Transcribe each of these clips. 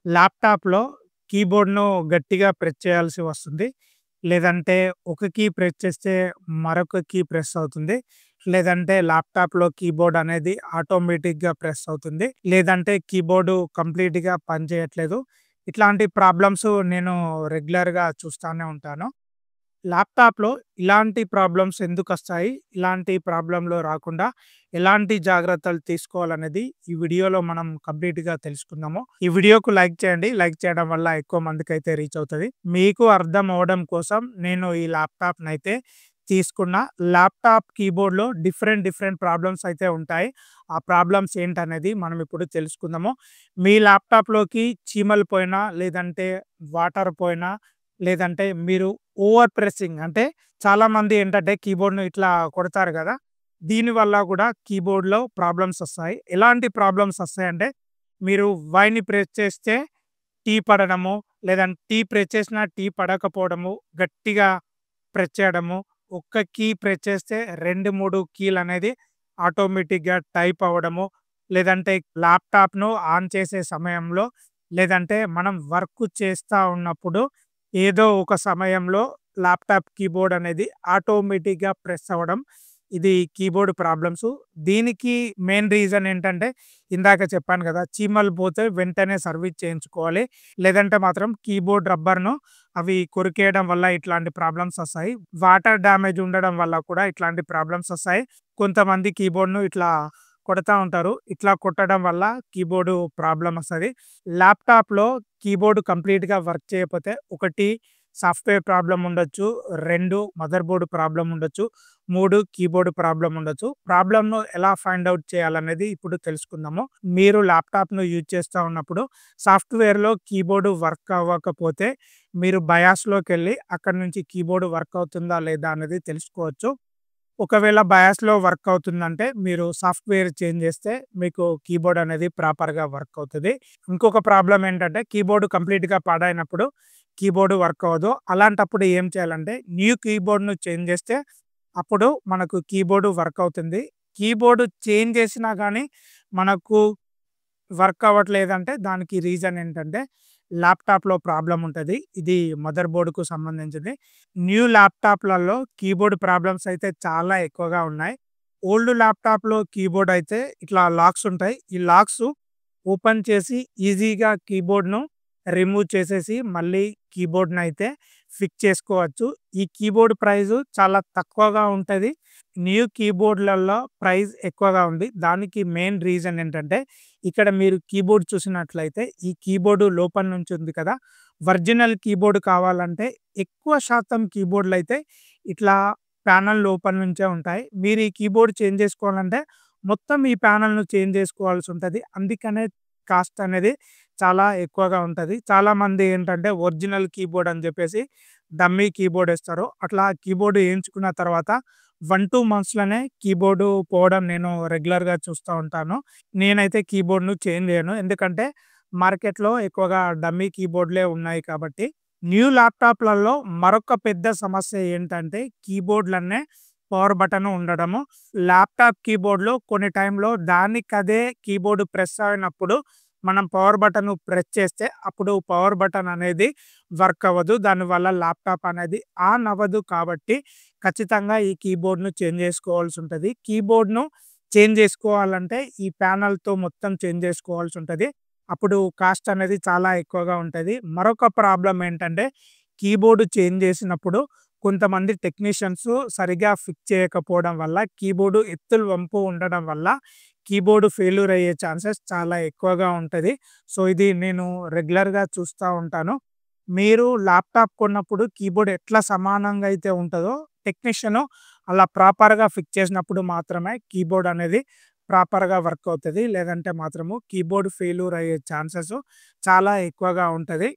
ల్యాప్‌టాప్‌లో కీబోర్డ్‌ను గట్టిగా ప్రెస్ చేయాల్సి వస్తుంది. లేదంటే ఒక కీ ప్రెస్ చేస్తే మరొక కీ ప్రెస్ అవుతుంది. లేదంటే ల్యాప్‌టాప్‌లో కీబోర్డ్ అనేది ఆటోమేటిక్‌గా ప్రెస్ అవుతుంది. లేదంటే కీబోర్డు కంప్లీట్‌గా పనిచేయట్లేదు. ఇట్లాంటి ప్రాబ్లమ్స్ నేను రెగ్యులర్‌గా చూస్తానే ఉంటాను. ల్యాప్‌టాప్‌లో ఇలాంటి ప్రాబ్లమ్స్ ఎందుకొస్తాయి? ఇలాంటి ప్రాబ్లమ్‌లు రాకుండా ఎలాంటి జాగ్రత్తలు తీసుకోవాలనేది ఈ వీడియోలో మనం కంప్లీట్‌గా తెలుసుకుందాము. ఈ వీడియోకు లైక్ చేయండి. లైక్ చేయడం వల్ల ఎక్కువ మందికైతే రీచ్ అవుతది. మీకు అర్థం అవ్వడం కోసం నేను ఈ ల్యాప్‌టాప్‌నైతే తీసుకున్నా. ల్యాప్‌టాప్ కీబోర్డ్‌లో డిఫరెంట్ ప్రాబ్లమ్స్ అయితే ఉంటాయి. ఆ ప్రాబ్లమ్స్ ఏంటనేది మనం ఇప్పుడు తెలుసుకుందాము. మీ ల్యాప్‌టాప్‌లోకి చీమలు పోయినా, లేదంటే వాటర్ పోయినా, లేదంటే మీరు ఓవర్ ప్రెస్సింగ్ అంటే చాలామంది ఏంటంటే కీబోర్డ్‌ను ఇట్లా కొడతారు గదా! దీనివల్ల గూడా కీబోర్డ్‌లో ప్రాబ్లమ్స్ ఒస్తాయి. ఎలాంటి ప్రాబ్లమ్స్ ఒస్తాయంటే మీరు వైని ప్రెస్ చేస్తే టీ పడడము, లేదంటే టీ ప్రెస్ చేసినా టీ పడకపోవడము, గట్టిగా ప్రెస్ చేయడము, ఒక్క కీ ప్రెస్ చేస్తే 2, 3 కీలనేది ఆటోమేటిక్‌గా టైప్ అవ్వడము, లేదంటే ల్యాప్‌టాప్‌ను ఆన్ చేసే సమయంలో, లేదంటే మనం వర్క్ చేస్తా ఉన్నప్పుడు ఏదో ఒక సమయంలో ల్యాప్‌టాప్ కీబోర్డ్ అనేది ఆటోమేటిక్‌గా ప్రెస్ అవ్వడం. ఇది కీబోర్డ్ ప్రాబ్లమ్సు. దీనికి మెయిన్ రీజన్ ఏంటంటే ఇందాక చెప్పాను గదా! చీమలు పోతే వెంటనే సర్వీస్ చేయించుకోవాలి. లేదంటే మాత్రం కీబోర్డ్ రబ్బర్‌ను అవి కొరికేయడం వల్ల ఇట్లాంటి ప్రాబ్లమ్స్ ఒస్తాయి. వాటర్ డ్యామేజ్ ఉండడం వల్ల కూడా ఇట్లాంటి ప్రాబ్లమ్స్ ఒస్తాయి. కొంతమంది కీబోర్డ్‌ను ఇట్లా కొడతా ఉంటారు. ఇట్లా కొట్టడం వల్ల కీబోర్డు ప్రాబ్లమ్ ఒస్తది. ల్యాప్‌టాప్‌లో కీబోర్డ్ కంప్లీట్‌గా వర్క్ చేయకపోతే ఒకటి సాఫ్ట్‌వేర్ ప్రాబ్లమ్ ఉండొచ్చు. 2 మదర్ బోర్డ్ ప్రాబ్లమ్ ఉండొచ్చు. 3 కీబోర్డ్ ప్రాబ్లమ్ ఉండొచ్చు. ప్రాబ్లమ్‌ను ఎలా ఫైండ్ ఔట్ చేయాలనేది ఇప్పుడు తెలుసుకుందాము. మీరు ల్యాప్‌టాప్‌ను యూజ్ చేస్తా ఉన్నప్పుడు సాఫ్ట్‌వేర్‌లో కీబోర్డ్ వర్క్ అవ్వకపోతే మీరు బయాస్‌లోకెళ్ళి అక్కడి నుంచి కీబోర్డ్ వర్క్ అవుతుందా లేదా అనేది తెలుసుకోవచ్చు. ఒకవేళ బయాస్‌లో వర్క్ అవుతుందంటే మీరు సాఫ్ట్‌వేర్ చేంజ్ చేస్తే మీకు కీబోర్డ్ అనేది ప్రాపర్‌గా వర్క్ అవుతది. ఇంకొక ప్రాబ్లమ్ ఏంటంటే కీబోర్డ్ కంప్లీట్‌గా పాడైనప్పుడు కీబోర్డ్ వర్క్ అవ్వదు. అలాంటప్పుడు ఏం చేయాలంటే న్యూ కీబోర్డ్‌ను చేంజ్ చేస్తే అప్పుడు మనకు కీబోర్డ్ వర్క్ అవుతుంది. కీబోర్డ్ చేంజ్ చేసినా గానీ మనకు వర్క్ అవ్వట్లేదంటే దానికి రీజన్ ఏంటంటే ల్యాప్‌టాప్‌లో ప్రాబ్లమ్ ఉంటది. ఇది మదర్ బోర్డ్‌కు సంబంధించింది. న్యూ ల్యాప్‌టాప్‌లలో కీబోర్డ్ ప్రాబ్లమ్స్ అయితే చాలా ఎక్కువగా ఉన్నాయి. ఓల్డ్ ల్యాప్‌టాప్‌లో కీబోర్డ్ అయితే ఇట్లా లాక్స్ ఉంటాయి. ఈ లాక్స్ ఓపెన్ చేసి ఈజీగా కీబోర్డ్‌ను రిమూవ్ చేసేసి మళ్ళీ కీబోర్డ్‌నయితే ఫిక్స్ చేసుకోవచ్చు. ఈ కీబోర్డ్ ప్రైజు చాలా తక్కువగా ఉంటది. న్యూ కీబోర్డ్‌లలో ప్రైస్ ఎక్కువగా ఉంది. దానికి మెయిన్ రీజన్ ఏంటంటే ఇక్కడ మీరు కీబోర్డ్ చూసినట్లయితే ఈ కీబోర్డ్ లోపల నుంచి ఉంది కదా! ఒరిజినల్ కీబోర్డ్ కావాలంటే ఎక్కువ శాతం కీబోర్డ్‌లయితే ఇట్లా ప్యానెల్ లోపల నుంచే ఉంటాయి. మీరు ఈ కీబోర్డ్ చేంజ్ చేసుకోవాలంటే మొత్తం ఈ ప్యానెల్‌ను చేంజ్ చేసుకోవాల్సి ఉంటది. అందుకనే కాస్ట్ అనేది చాలా ఎక్కువగా ఉంటది. చాలామంది ఏంటంటే ఒరిజినల్ కీబోర్డ్ అని చెప్పేసి డమ్మీ కీబోర్డ్ ఇస్తారు. అట్లా కీబోర్డ్ ఏయించుకున్న తర్వాత 1, 2 మంత్స్‌లోనే కీబోర్డు పోవడం నేను రెగ్యులర్‌గా చూస్తా ఉంటాను. నేనైతే కీబోర్డ్‌ను చేంజ్ చేయను. ఎందుకంటే మార్కెట్‌లో ఎక్కువగా డమ్మీ కీబోర్డ్‌లే ఉన్నాయి కాబట్టి. న్యూ ల్యాప్‌టాప్‌లలో మరొక పెద్ద సమస్య ఏంటంటే కీబోర్డ్‌లనే పవర్ బటన్ ఉండడము. ల్యాప్‌టాప్ కీబోర్డ్‌లో కొన్ని టైంలో దానికదే కీబోర్డ్ ప్రెస్ అయినప్పుడు మనం పవర్ బటన్ ప్రెస్ చేస్తే అప్పుడు పవర్ బటన్ అనేది వర్క్ అవ్వదు. దానివల్ల ల్యాప్‌టాప్ అనేది ఆన్ అవ్వదు కాబట్టి ఖచ్చితంగా ఈ కీబోర్డ్‌ను చేంజ్ చేసుకోవాల్సుంటది. కీబోర్డ్‌ను చేంజ్ చేసుకోవాలంటే ఈ ప్యానెల్‌తో మొత్తం చేంజ్ చేసుకోవాల్సుంటది. అప్పుడు కాస్ట్ అనేది చాలా ఎక్కువగా ఉంటది. మరొక ప్రాబ్లమ్ ఏంటంటే కీబోర్డ్ చేంజ్ చేసినప్పుడు కొంతమంది టెక్నీషియన్స్ సరిగ్గా ఫిక్స్ చేయకపోవడం వల్ల కీబోర్డ్ ఎత్తులు వంపు ఉండడం వల్ల కీబోర్డ్ ఫెయిల్యూర్ అయ్యే ఛాన్సెస్ చాలా ఎక్కువగా ఉంటది. సో, ఇది నేను రెగ్యులర్‌గా చూస్తా ఉంటాను. మీరు ల్యాప్‌టాప్ కొన్నప్పుడు కీబోర్డ్ ఎట్లా సమానంగా అయితే ఉంటదో టెక్నీషియను అలా ప్రాపర్‌గా ఫిక్స్ చేసినప్పుడు మాత్రమే కీబోర్డ్ అనేది ప్రాపర్‌గా వర్క్ అవుతది. లేదంటే మాత్రము కీబోర్డ్ ఫెయిల్యూర్ అయ్యే ఛాన్సెస్ చాలా ఎక్కువగా ఉంటది.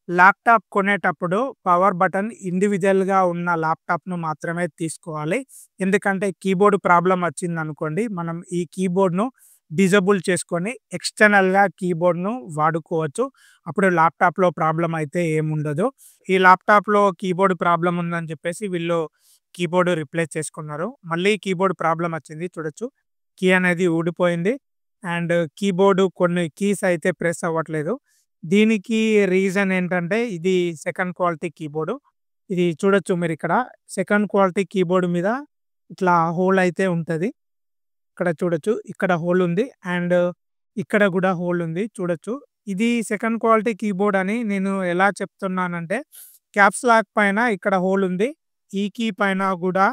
ల్యాప్‌టాప్ కొనేటప్పుడు పవర్ బటన్ ఇండివిడ్యుయల్‌గా ఉన్న ల్యాప్‌టాప్‌ను మాత్రమే తీసుకోవాలి. ఎందుకంటే కీబోర్డ్ ప్రాబ్లమ్ వచ్చిందనుకోండి, మనం ఈ కీబోర్డ్‌ను డిజేబుల్ చేసుకొని ఎక్స్‌టర్నల్‌గా కీబోర్డ్‌ను వాడుకోవచ్చు. అప్పుడు ల్యాప్‌టాప్‌లో ప్రాబ్లమ్ అయితే ఏముండదు. ఈ ల్యాప్‌టాప్‌లో కీబోర్డ్ ప్రాబ్లమ్ ఉందని చెప్పేసి వీళ్ళు కీబోర్డ్ రిప్లేస్ చేసుకున్నారు. మళ్ళీ కీబోర్డ్ ప్రాబ్లమ్ వచ్చింది చూడొచ్చు. కీ అనేది ఊడిపోయింది. అండ్ కీబోర్డ్ కొన్ని కీస్ అయితే ప్రెస్ అవ్వట్లేదు. దీనికి రీజన్ ఏంటంటే ఇది సెకండ్ క్వాలిటీ కీబోర్డు. ఇది చూడొచ్చు మీరిక్కడ. సెకండ్ క్వాలిటీ కీబోర్డ్ మీద ఇట్లా హోల్ అయితే ఉంటది. ఇక్కడ చూడొచ్చు. ఇక్కడ హోల్ ఉంది. అండ్ ఇక్కడ గూడా హోల్ ఉంది చూడొచ్చు. ఇది సెకండ్ క్వాలిటీ కీబోర్డ్ అని నేను ఎలా చెప్తున్నానంటే, క్యాప్స్ లాక్ పైన ఇక్కడ హోల్ ఉంది. ఈ కీ పైన గూడా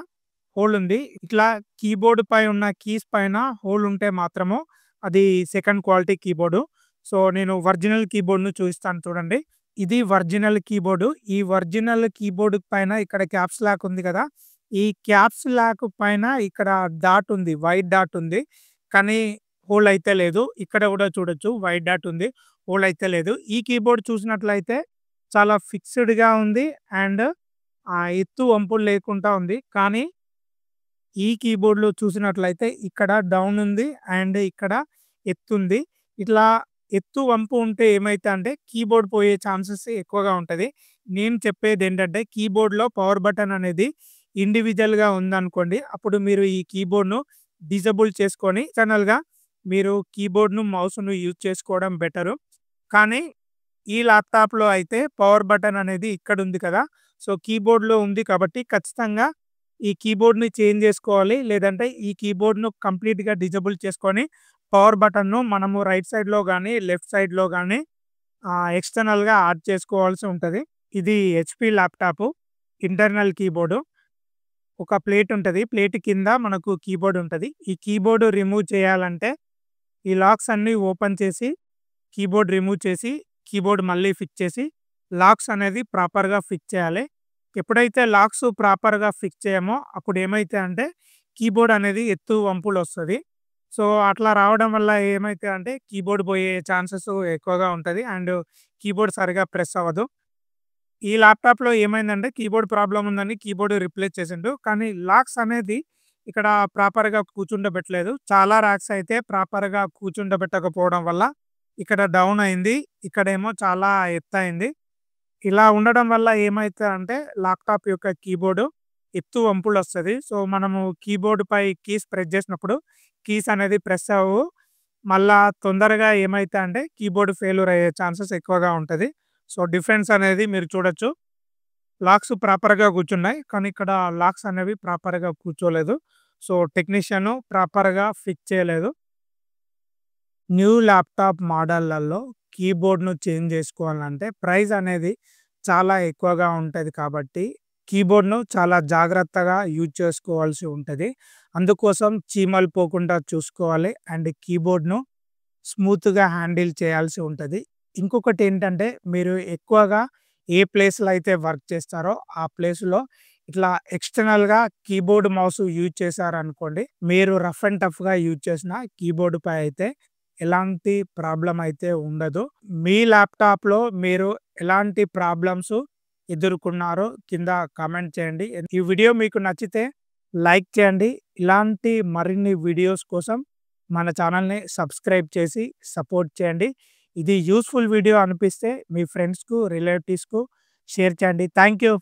హోల్ ఉంది. ఇట్లా కీబోర్డ్ పై ఉన్న కీస్ పైన హోల్ ఉంటే మాత్రము అది సెకండ్ క్వాలిటీ కీబోర్డు. సో, నేను ఒరిజినల్ కీబోర్డ్‌ను చూయిస్తాను చూడండి. ఇది ఒరిజినల్ కీబోర్డు. ఈ ఒరిజినల్ కీబోర్డ్ పైన ఇక్కడ క్యాప్స్ లాక్ ఉంది కదా! ఈ క్యాప్స్ లాక్ పైన ఇక్కడ డాట్ ఉంది. వైట్ డాట్ ఉంది. కానీ హోల్ అయితే లేదు. ఇక్కడ గూడా చూడొచ్చు వైట్ డాట్ ఉంది. హోల్ అయితే లేదు. ఈ కీబోర్డ్ చూసినట్లయితే చాలా ఫిక్స్‌డ్‌గా ఉంది. అండ్ ఎత్తు వంపులు లేకుండా ఉంది. కానీ ఈ కీబోర్డ్‌లో చూసినట్లయితే ఇక్కడ డౌన్ ఉంది. అండ్ ఇక్కడ ఎత్తుంది. ఇట్లా ఎత్తు వంపు ఉంటే ఏమైతే అంటే కీబోర్డ్ పోయే ఛాన్సెస్ ఎక్కువగా ఉంటది. నేను చెప్పేదేంటంటే కీబోర్డ్‌లో పవర్ బటన్ అనేది ఇండివిడ్యువల్‌గా ఉందనుకోండి. అప్పుడు మీరు ఈ కీబోర్డ్‌ను డిజేబుల్ చేసుకొని ఎక్స్‌టర్నల్‌గా మీరు కీబోర్డ్‌ను, మౌస్‌ను యూజ్ చేసుకోవడం బెటరు. కానీ ఈ ల్యాప్‌టాప్‌లో అయితే పవర్ బటన్ అనేది ఇక్కడుంది కదా! సో, కీబోర్డ్‌లో ఉంది కాబట్టి ఖచ్చితంగా ఈ కీబోర్డ్‌ని చేంజ్ జేసుకోవాలి. లేదంటే ఈ కీబోర్డ్‌ను కంప్లీట్‌గా డిజేబుల్ చేసుకొని పవర్ బటన్‌ను మనము రైట్ సైడ్‌లో గాని, లెఫ్ట్ సైడ్‌లో గాని ఎక్స్‌టర్నల్‌గా యాడ్ చేసుకోవాల్సి ఉంటది. ఇది హెచ్‌పీ ల్యాప్‌టాపు. Internal keyboard. ఒక ప్లేట్ ఉంటది. ప్లేట్ కింద మనకు కీబోర్డ్ ఉంటది. ఈ కీబోర్డ్ రిమూవ్ చేయాలంటే ఈ లాక్స్ అన్నీ ఓపెన్ చేసి, కీబోర్డ్ రిమూవ్ చేసి, కీబోర్డ్ మళ్ళీ ఫిక్స్ చేసి, లాక్స్ అనేది ప్రాపర్‌గా ఫిక్స్ చేయాలి. ఎప్పుడైతే లాక్స్ ప్రాపర్‌గా ఫిక్స్ చేయమో అప్పుడు ఏమైతే అంటే కీబోర్డ్ అనేది ఎత్తు వంపులొస్తది. సో, అట్లా రావడం వల్ల ఏమైతది అంటే కీబోర్డ్ పోయే ఛాన్సెస్ ఎక్కువగా ఉంటది. అండ్ కీబోర్డ్ సరిగ్గా ప్రెస్ అవ్వదు. ఈ ల్యాప్‌టాప్‌లో ఏమైందంటే కీబోర్డ్ ప్రాబ్లమ్ ఉందని కీబోర్డ్ రిప్లేస్ చేసిండు. కానీ లాక్స్ అనేది ఇక్కడ ప్రాపర్‌గా కూర్చుండబెట్టలేదు. చాలా ర్యాక్స్ అయితే ప్రాపర్‌గా కూర్చుండబెట్టకపోవడం వల్ల ఇక్కడ డౌన్ అయింది. ఇక్కడేమో చాలా ఎత్తయింది. ఇలా ఉండడం వల్ల ఏమైతదంటే ల్యాప్‌టాప్ యొక్క కీబోర్డ్ ఎత్తు వంపులొస్తది. సో, మనము కీబోర్డ్‌పై కీస్ ప్రెస్ చేసినప్పుడు కీస్ అనేది ప్రెస్ అవ్వవు. మళ్ళా తొందరగా ఏమైతదంటే కీబోర్డ్ ఫెయిల్యూర్ అయ్యే ఛాన్సెస్ ఎక్కువగా ఉంటది. సో, డిఫరెన్స్ అనేది మీరు చూడొచ్చు. లాక్స్ ప్రాపర్‌గా కూర్చున్నాయి. కానీ ఇక్కడ లాక్స్ అనేవి ప్రాపర్‌గా కూర్చోలేదు. సో, టెక్నీషియన్ ప్రాపర్‌గా ఫిక్స్ చేయలేదు. న్యూ ల్యాప్‌టాప్ మోడళ్లలో కీబోర్డ్‌ను చేంజ్ చేసుకోవాలంటే ప్రైస్ అనేది చాలా ఎక్కువగా ఉంటది కాబట్టి కీబోర్డ్‌ను చాలా జాగ్రత్తగా యూజ్ చేసుకోవాల్సి ఉంటది. అందుకోసం చీమలు పోకుండా చూసుకోవాలి. అండ్ కీబోర్డ్‌ను స్మూత్‌గా హ్యాండిల్ చేయాల్సి ఉంటది. ఇంకొకటేంటంటే మీరు ఎక్కువగా ఏ ప్లేస్‌లో అయితే వర్క్ చేస్తారో ఆ ప్లేస్‌లో ఇట్లా ఎక్స్‌టర్నల్‌గా కీబోర్డ్, మౌస్ యూజ్ చేశారనుకోండి. మీరు రఫ్ అండ్ టఫ్‌గా యూజ్ చేసిన కీబోర్డ్‌పై అయితే ఎలాంటి ప్రాబ్లమ్ అయితే ఉండదు. మీ ల్యాప్‌టాప్‌లో మీరు ఎలాంటి ప్రాబ్లమ్స్ ఎదుర్కొన్నారో కింద కామెంట్ చేయండి. ఈ వీడియో మీకు నచ్చితే లైక్ చేయండి. ఇలాంటి మరిన్ని వీడియోస్ కోసం మన ఛానల్‌ని సబ్స్క్రైబ్ చేసి సపోర్ట్ చేయండి. ఇది యూజ్‌ఫుల్ వీడియో అనిపిస్తే మీ ఫ్రెండ్స్‌కు, రిలేటివ్స్‌కు షేర్ చేయండి. Thank you.